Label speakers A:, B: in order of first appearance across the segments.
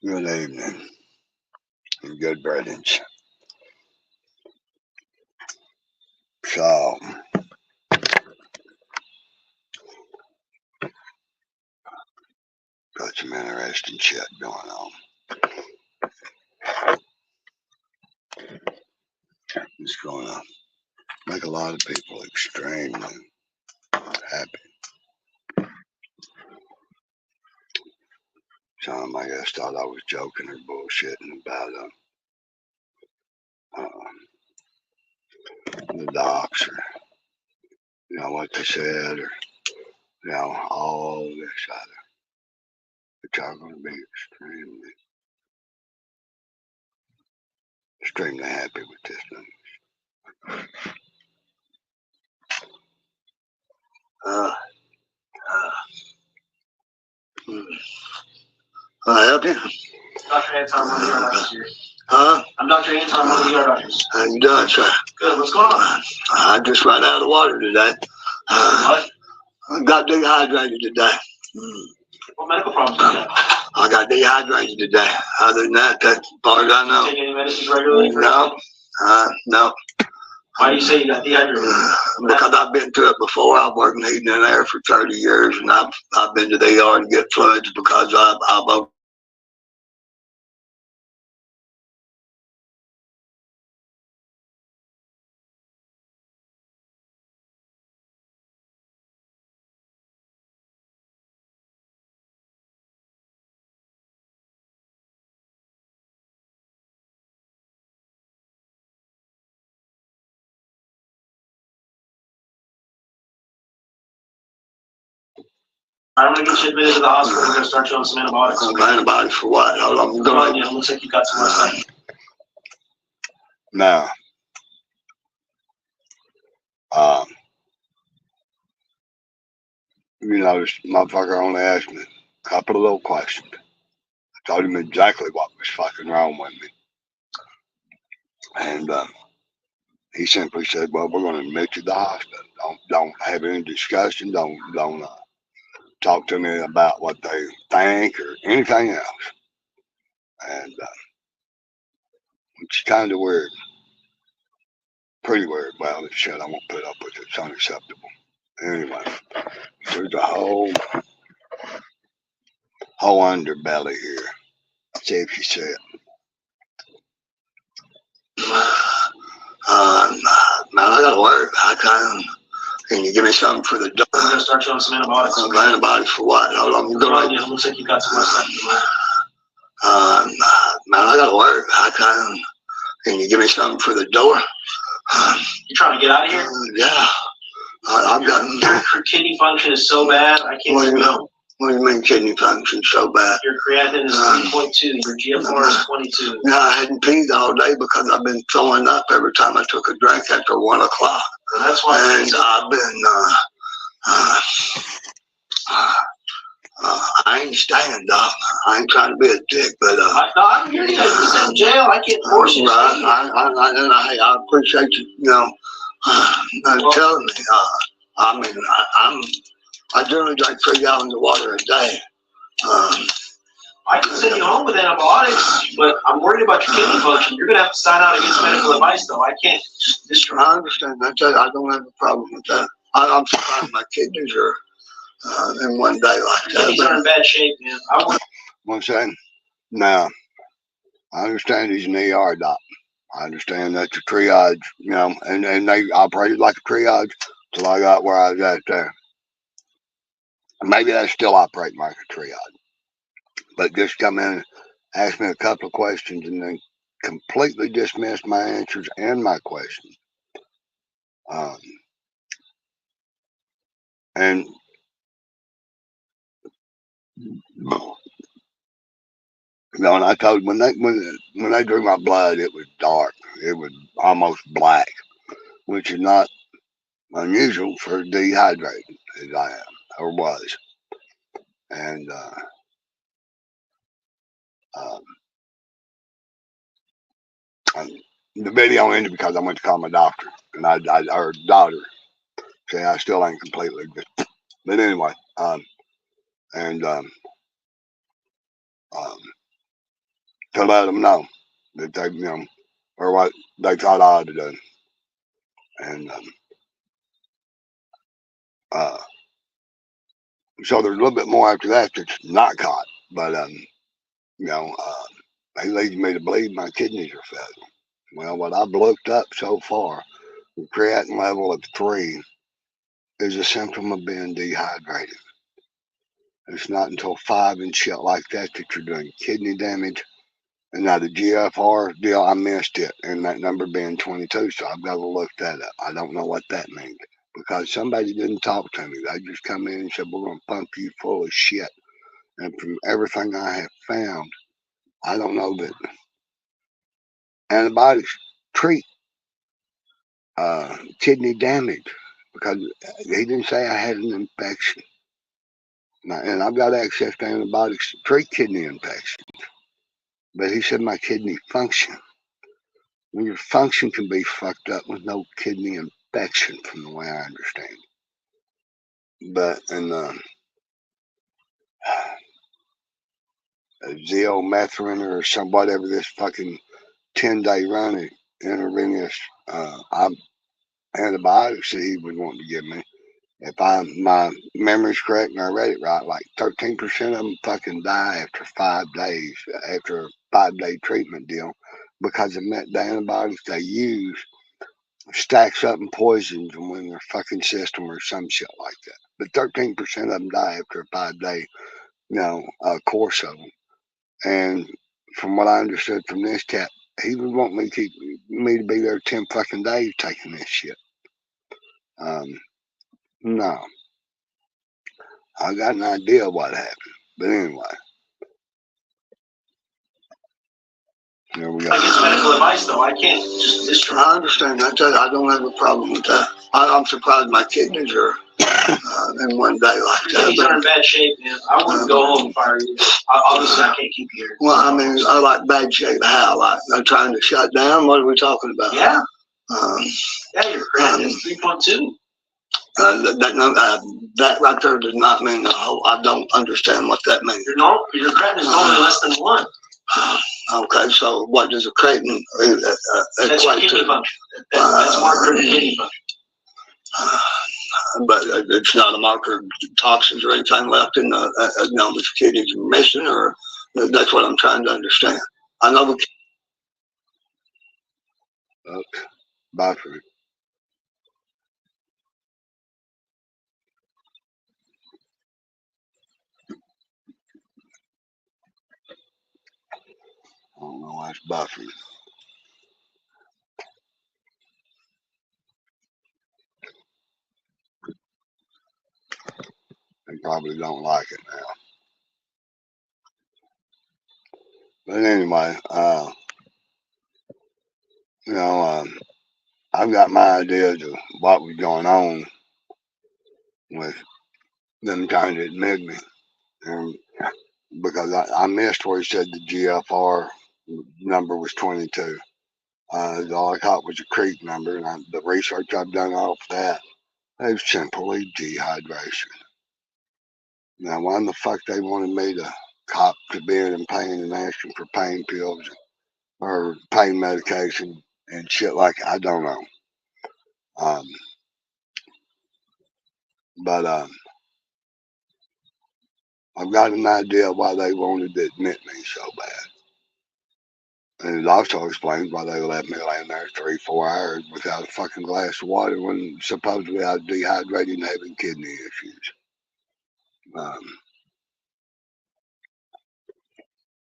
A: Good evening and good breadings. So, got some interesting shit going on. It's going to make a lot of people extremely happy. Some, I guess, thought I was joking or bullshitting about the docs or, what they said or, all this other. But y'all going to be extremely happy with this news. Can I help you?
B: Dr. Anton, one of the ER doctors here.
A: Huh?
B: I'm Dr. Anton, one of the ER doctors.
A: How you doing, sir?
B: Good, what's going on?
A: I just ran out of water today.
B: What?
A: I got dehydrated today.
B: What medical problems do you have?
A: I got dehydrated today. Other than that, that's as far as I know.
B: Do you take any medicines regularly?
A: No. No.
B: Why do you say you got dehydrated?
A: Because I've been through it before. I've worked in heating and air for 30 years, and I've been to the ER to get fluids because I've
B: I'm going to get you admitted to the hospital. We're going to start you on some antibiotics.
A: antibiotics for what? Hold on.
B: Come on, yeah, looks like you got some last night.
A: Now, this motherfucker only asked me a couple of little questions. I told him exactly what was fucking wrong with me. And he simply said, well, we're going to admit you to the hospital. Don't have any discussion. Don't talk to me about what they think or anything else. And it's kind of weird. Pretty weird. Well, it's shit I won't put up with. It's unacceptable. Anyway, there's a whole underbelly here. See if you see it. Man, I gotta work. Can you give me something for the dog?
B: I'm going to start you on some antibiotics.
A: Antibiotics for what? Hold on.
B: Come on, yeah, looks like you got some last night.
A: Man, I gotta work. Can you give me something for the door?
B: You trying to get out of here?
A: Yeah. I've gotten.
B: Your kidney function is so bad, I can't
A: What do you
B: speak.
A: know? What do you mean kidney function so bad?
B: Your creatinine is 3.2. Your GFR is 22.
A: No, I hadn't peed all day because I've been throwing up every time I took a drink after 1 o'clock.
B: And that's why.
A: And I've been, I ain't staying, Doc. I ain't trying to be a dick, but
B: I'm here. You sit in jail. I can't force you.
A: Right. I appreciate you, telling me. I mean, I generally drink 3 gallons of water a day.
B: I can send you home with antibiotics, but I'm worried about your kidney function. You're going to have to sign out against medical advice, though. I can't just.
A: I understand that. I don't have a problem with that. I'm surprised my kidneys are in one day like that.
B: Kidneys are in bad shape, man.
A: One second. Now, I understand he's an ER doc. I understand that's a triage, and they operated like a triage till I got where I was at there. Maybe they still operate like a triage. But just come in and ask me a couple of questions and then completely dismiss my answers and my questions. And and I told when they drew my blood, it was dark. It was almost black, which is not unusual for dehydrated as I am or was. And the video ended because I went to call my doctor, and I heard daughter say I still ain't completely good. But anyway, to let them know that they, or what they thought I ought to do. And so there's a little bit more after that that's not caught. But, they lead me to believe my kidneys are failing. Well, what I've looked up so far, the creatinine level of 3 is a symptom of being dehydrated. It's not until 5 and shit like that that you're doing kidney damage. And now the GFR deal, I missed it, and that number being 22, so I've got to look that up. I don't know what that means because somebody didn't talk to me. They just come in and said, we're going to pump you full of shit. And from everything I have found, I don't know that antibiotics treat kidney damage because he didn't say I had an infection. Now, and I've got access to antibiotics to treat kidney infections. But he said my kidney function. Well, your function can be fucked up with no kidney infection, from the way I understand it. But in zeomethrin or some whatever this fucking 10-day run intravenous antibiotics that he would want to give me, if my memory's correct and I read it right, like 13% of them fucking die after 5 days, after a 5-day treatment deal, because the antibiotics they use stacks up and poisons them in their fucking system or some shit like that. But 13% of them die after a 5-day, course of them. And from what I understood from this cat, he would want me to be there 10 fucking days taking this shit. No. I got an idea of what happened. But anyway. There we go.
B: Like it's medical advice, though. I can't just discharge.
A: I understand that. I don't have a problem with that. I'm surprised my kidneys are in one day like that.
B: Kidneys are in bad shape, man. I wouldn't go home and fire you. Obviously, I can't keep you here.
A: Well, I mean, I like bad shape. How? Like they're trying to shut down? What are we talking about?
B: Yeah. Yeah, your creatinine is 3.2.
A: That right there does not mean the whole. I don't understand what that means.
B: Your creatinine is only less than 1.
A: Okay, so what does a creatinine
B: That's your kidney function. That's marker of kidney function.
A: But it's not a marker of toxins or anything left in the kidneys are missing, or that's what I'm trying to understand. I know the. Bye for it. I don't know why it's buffering. They probably don't like it now. But anyway, I've got my ideas of what was going on with them trying to admit me. And because I missed where he said the GFR number was 22. All I caught was a creep number, and the research I've done off that, it was simply dehydration. Now, why in the fuck they wanted me to cop to being in pain and asking for pain pills or pain medication and shit like I don't know. But I've got an idea why they wanted to admit me so bad. And it also explains why they let me lay in there 3-4 hours without a fucking glass of water when supposedly I was dehydrated and having kidney issues.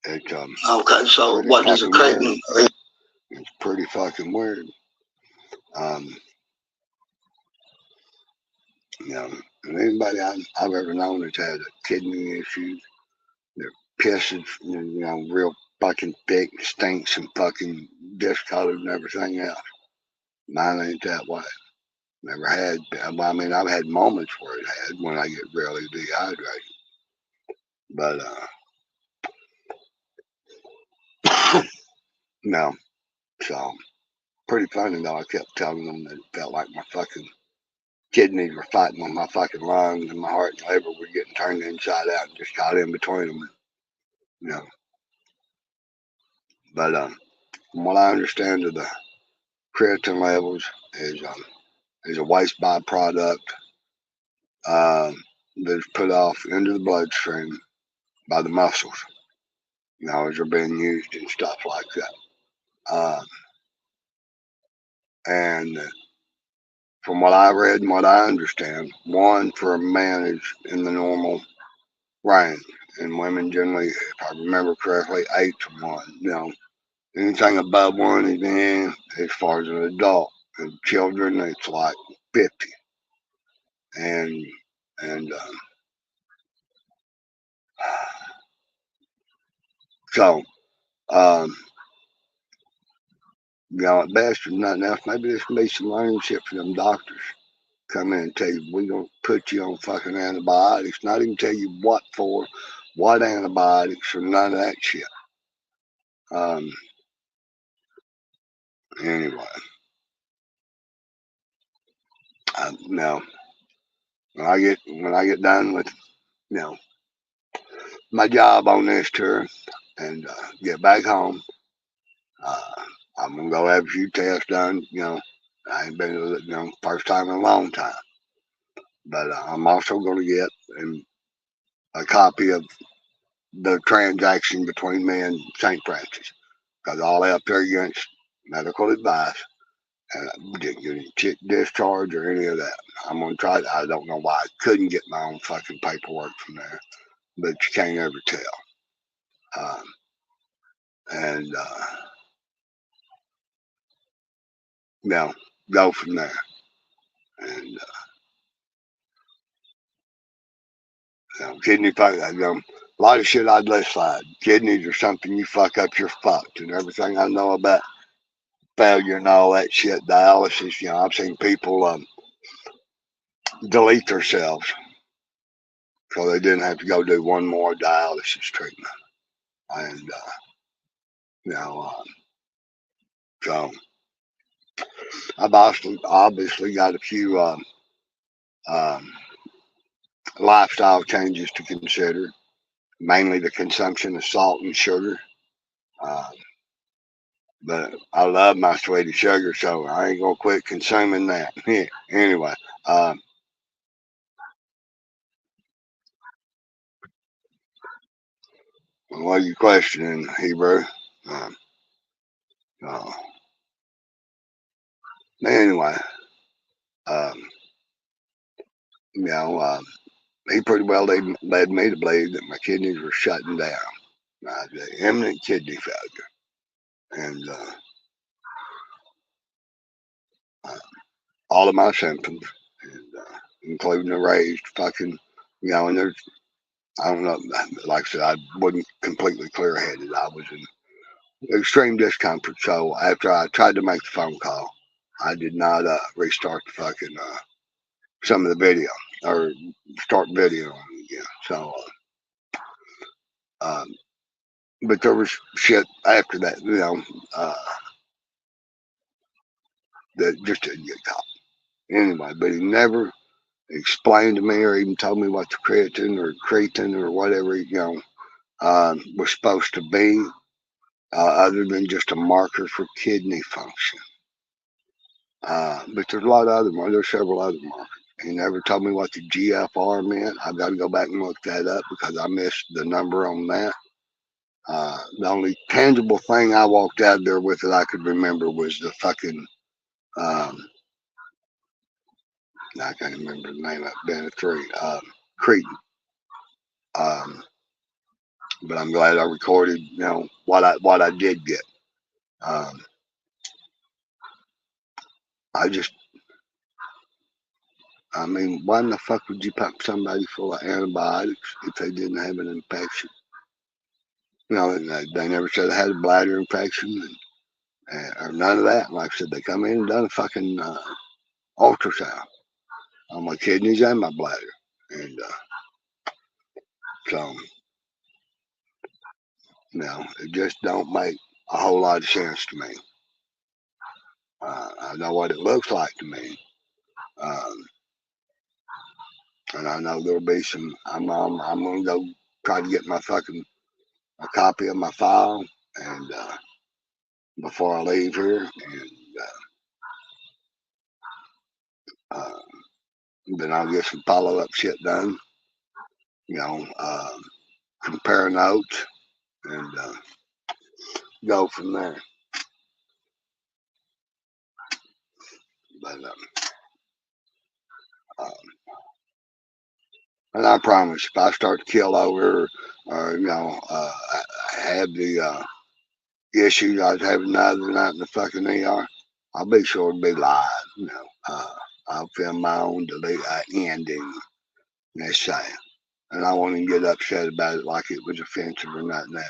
A: Okay, so what does a creatinine? It's pretty fucking weird. And anybody I've ever known that's had a kidney issue, their piss is, real fucking thick, stinks and fucking discolored and everything else. Mine ain't that way. Never had. I mean, I've had moments where it had when I get really dehydrated. But, no. So, pretty funny though. I kept telling them that it felt like my fucking kidneys were fighting with my fucking lungs, and my heart and liver were getting turned inside out and just caught in between them. But from what I understand of the creatine levels is a waste byproduct that's put off into the bloodstream by the muscles. As they're being used and stuff like that. And from what I read and what I understand, one for a man is in the normal range, and women generally, if I remember correctly, 8 to 1. Anything above 1 is in as far as an adult. And children, it's like 50. And so, at best, if nothing else, maybe this can be some learning shit for them doctors. Come in and tell you, we're going to put you on fucking antibiotics, not even tell you what for, what antibiotics, or none of that shit. Anyway, now when I get done with my job on this tour and get back home, I'm gonna go have a few tests done. I ain't been to the first time in a long time, but I'm also gonna get a copy of the transaction between me and St. Francis, because all up there against medical advice. And I didn't get any discharge or any of that. I'm gonna try. I don't know why I couldn't get my own fucking paperwork from there, but you can't ever tell. Um, and go from there. And kidney fuck. A lot of shit I'd let slide. Kidneys are something you fuck up, you're fucked. And everything I know about failure and all that shit, dialysis. I've seen people delete themselves so they didn't have to go do one more dialysis treatment. And so I've obviously got a few lifestyle changes to consider, mainly the consumption of salt and sugar. Uh, but I love my sweetie sugar, so I ain't gonna quit consuming that. Anyway, what are you questioning, Hebrew? Um, uh, anyway, um, you know, uh, he pretty well led me to believe that my kidneys were shutting down. I had imminent kidney failure, and uh, all of my symptoms, and including the raised fucking, and there's, I don't know, like I said, I wasn't completely clear headed. I was in extreme discomfort. So after I tried to make the phone call, I did not restart the fucking some of the video or start video again. So, um, but there was shit after that, uh, that just didn't get caught. Anyway, but he never explained to me or even told me what the creatine or whatever, was supposed to be, other than just a marker for kidney function. But there's a lot of other markers. There's several other markers. He never told me what the GFR meant. I've got to go back and look that up because I missed the number on that. The only tangible thing I walked out there with that I could remember was the fucking, I can't remember the name of it, been a three, Cretan. Um, but I'm glad I recorded, what I did get. Um, I just, I mean, why in the fuck would you pump somebody full of antibiotics if they didn't have an infection? They never said I had a bladder infection or none of that. Like I said, they come in and done a fucking ultrasound on my kidneys and my bladder. And so, it just don't make a whole lot of sense to me. I know what it looks like to me. Um, and I know there'll be some, I'm going to go try to get my fucking, a copy of my file and before I leave here, and then I'll get some follow-up shit done. You know, compare notes and go from there. But and I promise, if I start to kill over, or have the issues I was having the other night in the fucking ER, I'll be sure to be live. I'll film my own ending. Let's say, and I won't even get upset about it like it was offensive or nothing else.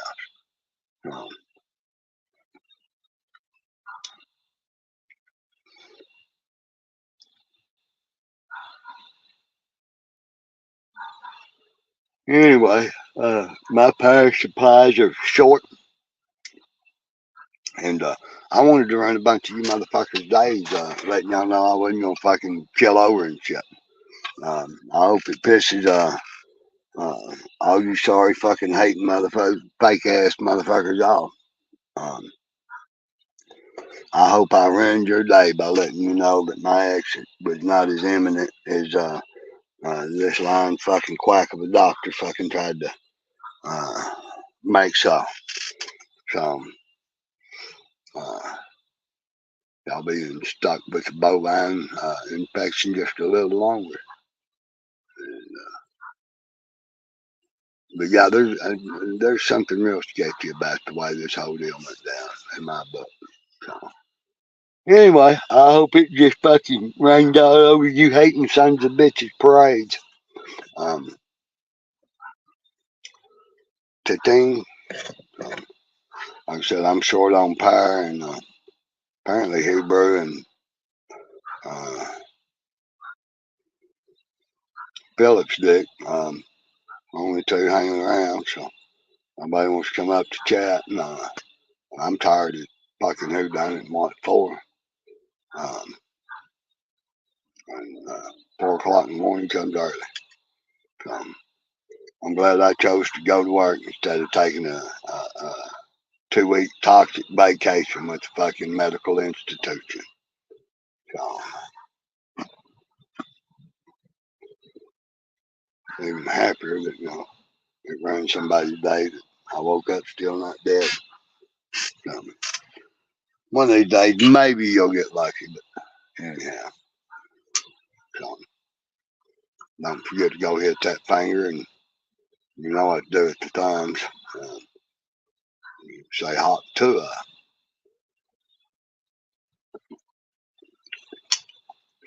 A: Anyway, my power supplies are short, and I wanted to run a bunch of you motherfuckers days, letting y'all know I wasn't gonna fucking kill over and shit. I hope it pisses all you sorry fucking hating motherfuckers, fake ass motherfuckers off. Um, I hope I ruined your day by letting you know that my exit was not as imminent as this lying fucking quack of a doctor fucking tried to make so. So, y'all being stuck with the bovine infection just a little longer. But yeah, there's something real sketchy about the way this whole deal went down in my book. So, anyway, I hope it just fucking rained all over you hating sons of bitches parades. Um, Ting, like I said, I'm short on power, and apparently Hebrew and uh, Phillips Dick, only two hanging around. So nobody wants to come up to chat, and I'm tired of fucking who done it and what for. Um, and 4 o'clock in the morning comes early. So I'm glad I chose to go to work instead of taking a 2 week toxic vacation with the fucking medical institution. So even happier that it ruined somebody's day that I woke up still not dead. So, one of these days, maybe you'll get lucky, but anyhow, so don't forget to go hit that finger, and you know what to do at the thumbs. Uh, Say hot to her.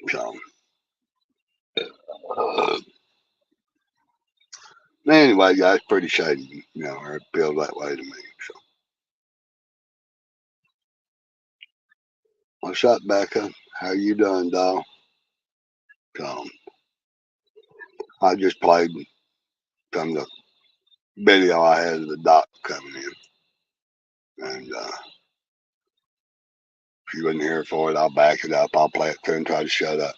A: So, anyway, guys, pretty shady, or it feels that way to me. So, what's up, Becca? How you doing, doll? So, I just played from the video I had of the doc coming in, and if you wasn't here for it, I'll back it up. I'll play it through and try to shut up.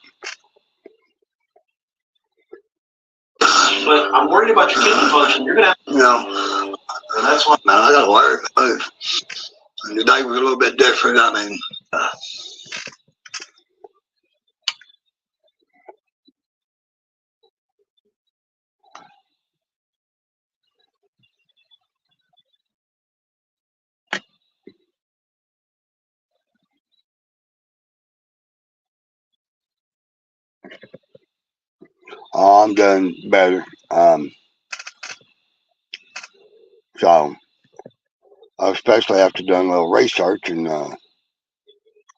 B: But I'm worried about your kidney function. You're gonna have and that's why. Man, I gotta work. And today was a little bit different. I mean, I'm doing better. So, especially after doing a little research and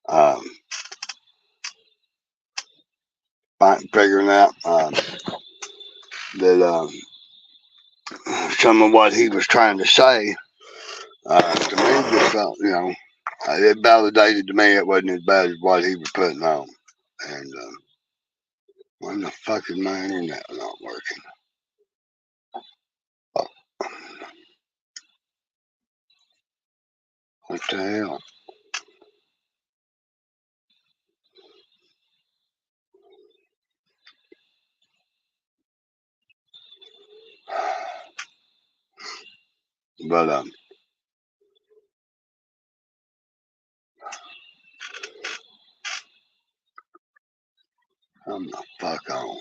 B: um, figuring out that some of what he was trying to say to me just felt, it validated to me it wasn't as bad as what he was putting on. And when the fuck is my internet not working? Oh, what the hell? But Come the fuck on.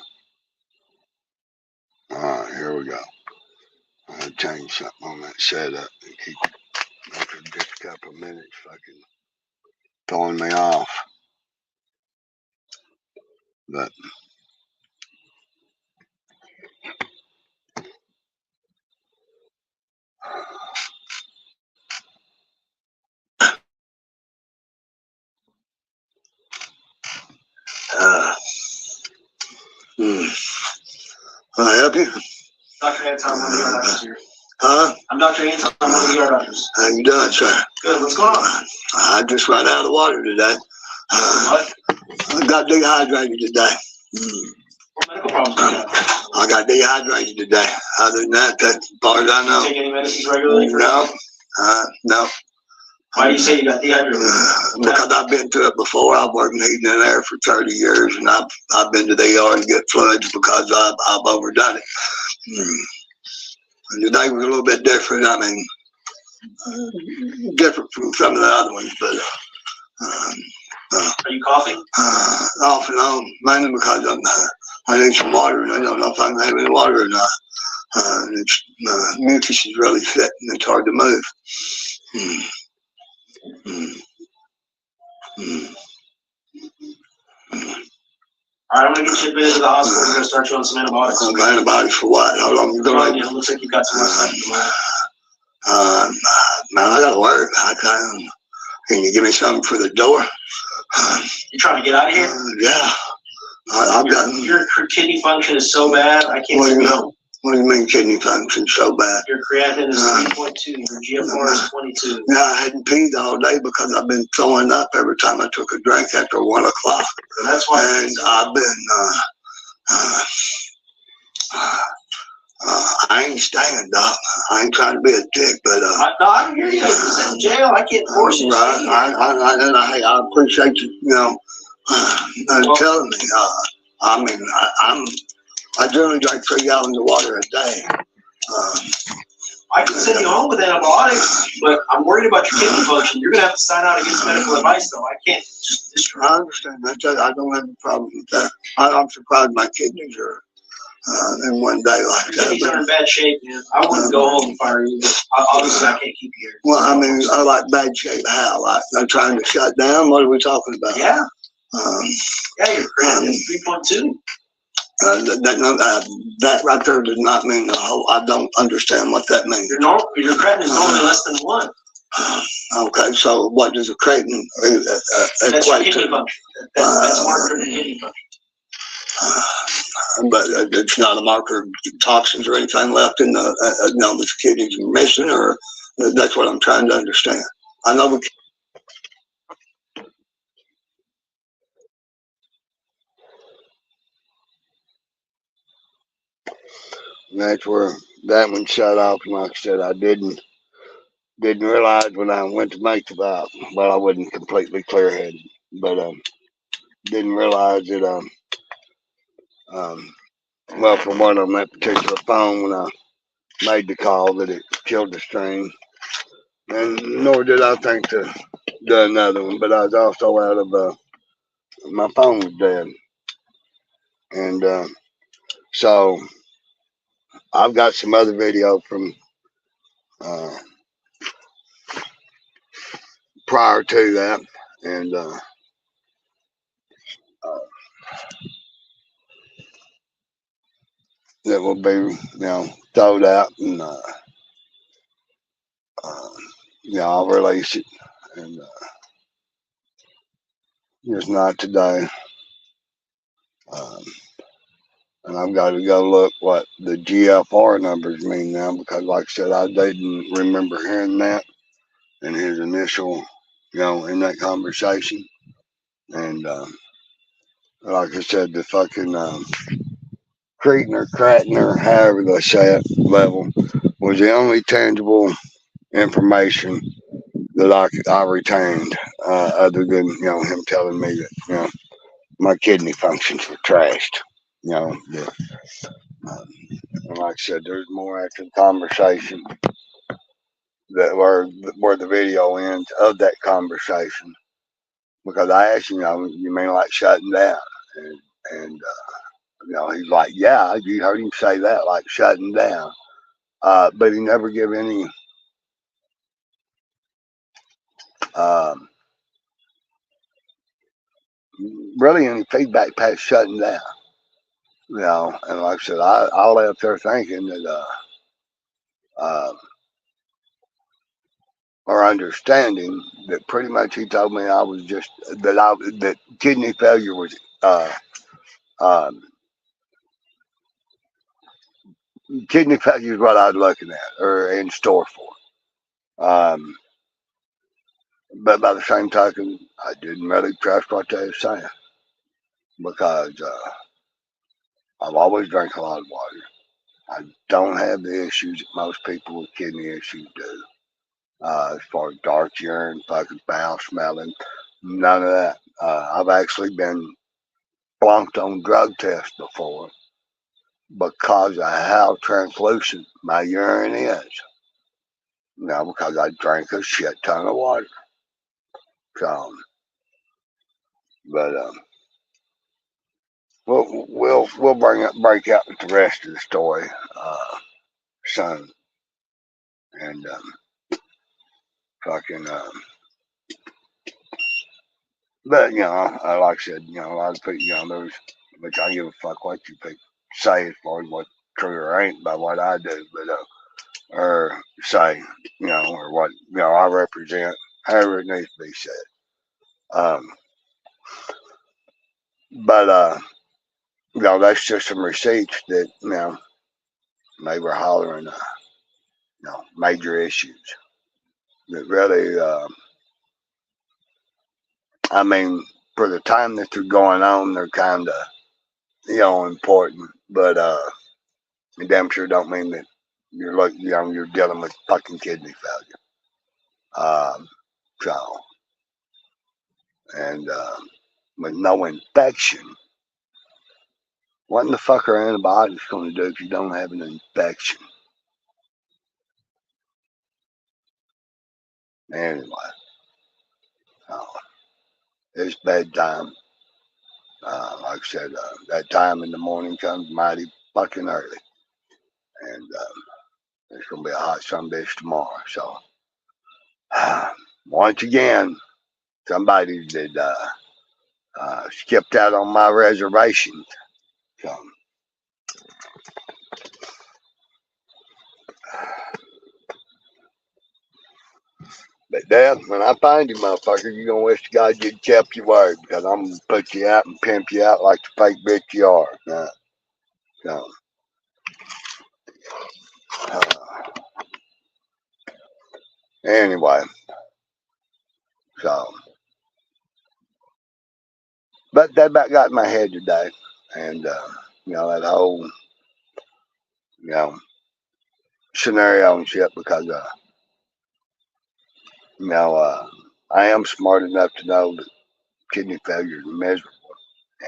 B: Alright, here we go. I'll change something on that setup and keep it after just a couple of minutes fucking throwing me off. But can I help you?
C: Dr. Anton, one of the ER doctors here.
B: Huh?
C: I'm Dr. Anton, one of the ER doctors.
B: How you doing, sir?
C: Good, what's going on?
B: I just ran out of water today.
C: What?
B: I got dehydrated today.
C: What medical problems do you have?
B: I got dehydrated today. Other than that, that's as far as I
C: Do you
B: know.
C: take any medicines regularly for
B: No. No.
C: Why do you say you got dehydrated?
B: Because I've been through it before. I've worked in heating and air for 30 years, and I've been to the ER to get floods because I've overdone it. And today was a little bit different. I mean, different from some of the other ones, but
C: Are you coughing?
B: off and on, mainly because I need some water, and I don't know if I can have any water or not. Mucus is really thick, and it's hard to move.
C: Alright, I'm gonna get you admitted to the hospital. We're gonna start you on some antibiotics.
B: Antibiotics for what? How long you gonna?
C: It looks like you've got some more stuff in the mind.
B: Man, I gotta work. Can you give me something for the door?
C: You trying to get out of here?
B: Yeah. I've got.
C: Your kidney function is so bad, I can't
B: What do you
C: go.
B: mean? What do you mean kidney function so bad?
C: Your creatinine is 3.2, your GFR is 22.
B: Yeah, I hadn't peed all day because I've been throwing up every time I took a drink after 1 o'clock.
C: So that's why.
B: And I've been, I ain't staying, Doc. I ain't trying to be a dick, but
C: No, I can hear you. You're in jail. I can't force you to stay here.
B: I appreciate you, telling me. I mean, I generally drink 3 gallons of water a day.
C: I can send you home with antibiotics, but I'm worried about your kidney function. You're gonna have to sign out against medical advice, though. I can't just destroy.
B: I understand that. I don't have a problem with that. I'm surprised my kidneys are in one day like
C: Your
B: that.
C: kidneys are in bad shape, man. I wouldn't go home if I were you. Obviously, I can't keep you here.
B: Well, I mean, I like bad shape. How? Like they're trying to shut down? What are we talking about?
C: Yeah. Yeah, your creatinine is 3.2.
B: That right there does not mean the whole. I don't understand what that means.
C: Your creatinine is normally less than 1.
B: Okay, so what does a creatinine
C: That's your
B: equate
C: kidney
B: to?
C: function. That's marker of kidney function.
B: But it's not a marker of toxins or anything left in the, the kidneys are missing, or that's what I'm trying to understand. I know that's where that one shut off, and like I said, I didn't realize when I went to make the valve. Well, I wasn't completely clear-headed, but didn't realize that well, for one, on that particular phone when I made the call, that it killed the string, and nor did I think to do another one. But I was also out of my phone was dead, and so I've got some other video from prior to that, and that will be thrown out, and I'll release it, and just not today. And I've got to go look what the GFR numbers mean now, because like I said, I didn't remember hearing that in his initial, in that conversation. And like I said, the fucking cretin, however they say it, level was the only tangible information that I retained, other than him telling me that my kidney functions were trashed. Yeah. And like I said, there's more after the conversation that where the video ends of that conversation, because I asked him, you mean like shutting down? And
A: And he's like, yeah, you heard him say that, like shutting down. But he never gave any um, really any feedback past shutting down. And like I said, I left there thinking that or understanding that pretty much he told me I was just that kidney failure was um, kidney failure is what I was looking at or in store for. But by the same token, I didn't really trust what they were saying because I've always drank a lot of water. I don't have the issues that most people with kidney issues do. As far as dark urine, fucking foul smelling, none of that. I've actually been blunked on drug tests before because of how translucent my urine is. Because I drank a shit ton of water. So, but we'll break out with the rest of the story soon, and fucking. But like I said, a lot of people, there's, which I give a fuck what you people say as far as what's true or ain't by what I do, but or say, or what I represent, however it needs to be said. But that's just some receipts that they were hollering, major issues that really, I mean, for the time that they're going on, they're kind of, important, but it damn sure don't mean that you're like, you're dealing with fucking kidney failure. So, and with no infection, what in the fuck are antibiotics going to do if you don't have an infection? Anyway, it's bedtime. Like I said, that time in the morning comes mighty fucking early. And it's going to be a hot sunbitch tomorrow. So, once again, somebody did skipped out on my reservation. So, but Dad, when I find you, motherfucker, you're going to wish to God you'd kept your word because I'm going to put you out and pimp you out like the fake bitch you are. So, anyway, so, but that about got in my head today. And, that whole, scenario and shit because, I am smart enough to know that kidney failure is miserable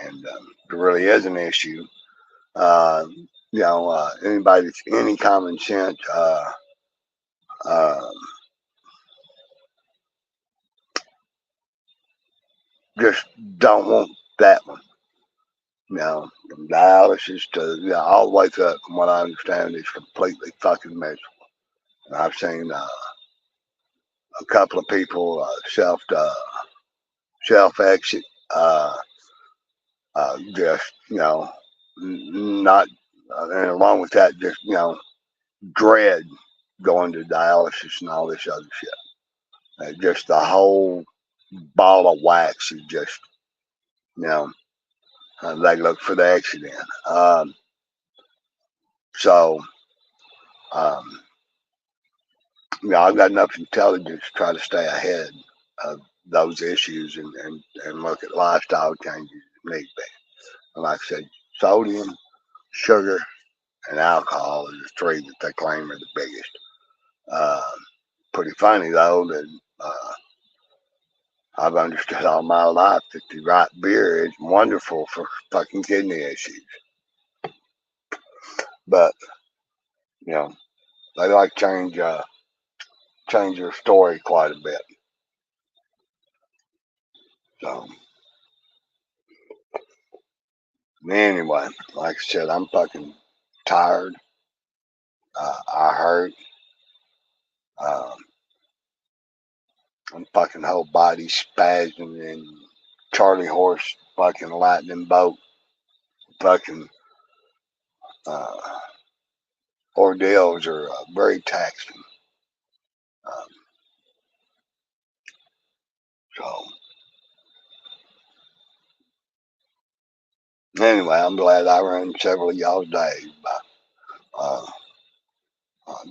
A: and there really is an issue. Uh, anybody that's any common sense, uh, just don't want that one. From dialysis to, all the way up, from what I understand, is completely fucking miserable. And I've seen a couple of people self exit, just not, and along with that, just dread going to dialysis and all this other shit. Just the whole ball of wax is just, they look for the accident. So, um, I've got enough intelligence to try to stay ahead of those issues and look at lifestyle changes if need be. And like I said, sodium, sugar, and alcohol are the three that they claim are the biggest. Uh, Pretty funny though that I've understood all my life that the right beer is wonderful for fucking kidney issues. But they like change their story quite a bit. So
B: Anyway, like I said, I'm fucking tired. I hurt. Um, I'm fucking whole body spazzing and Charlie horse fucking lightning bolt fucking uh, ordeals are very taxing. Um, so anyway, I'm glad I ran several of y'all's days by uh,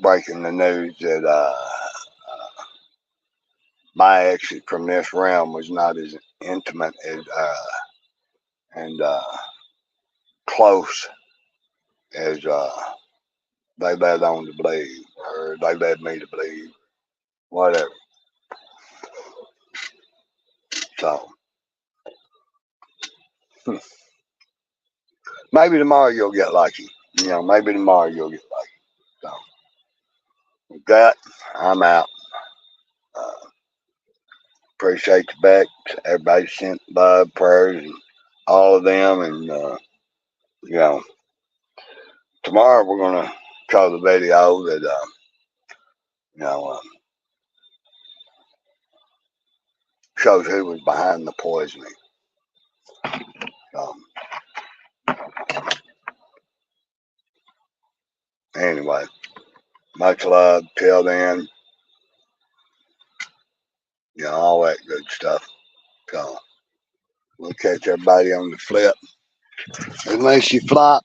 B: breaking the news that my exit from this realm was not as intimate as and close as they led on to believe, or they led me to believe, whatever. So maybe tomorrow you'll get lucky. You know, maybe tomorrow you'll get lucky. So with that, I'm out. Uh, Appreciate you back. Everybody sent love, prayers, and all of them. And you know, tomorrow we're gonna show the video that you know shows who was behind the poisoning. Anyway, much love. Till then, you know, all that good stuff. So we'll catch everybody on the flip. Unless you flop.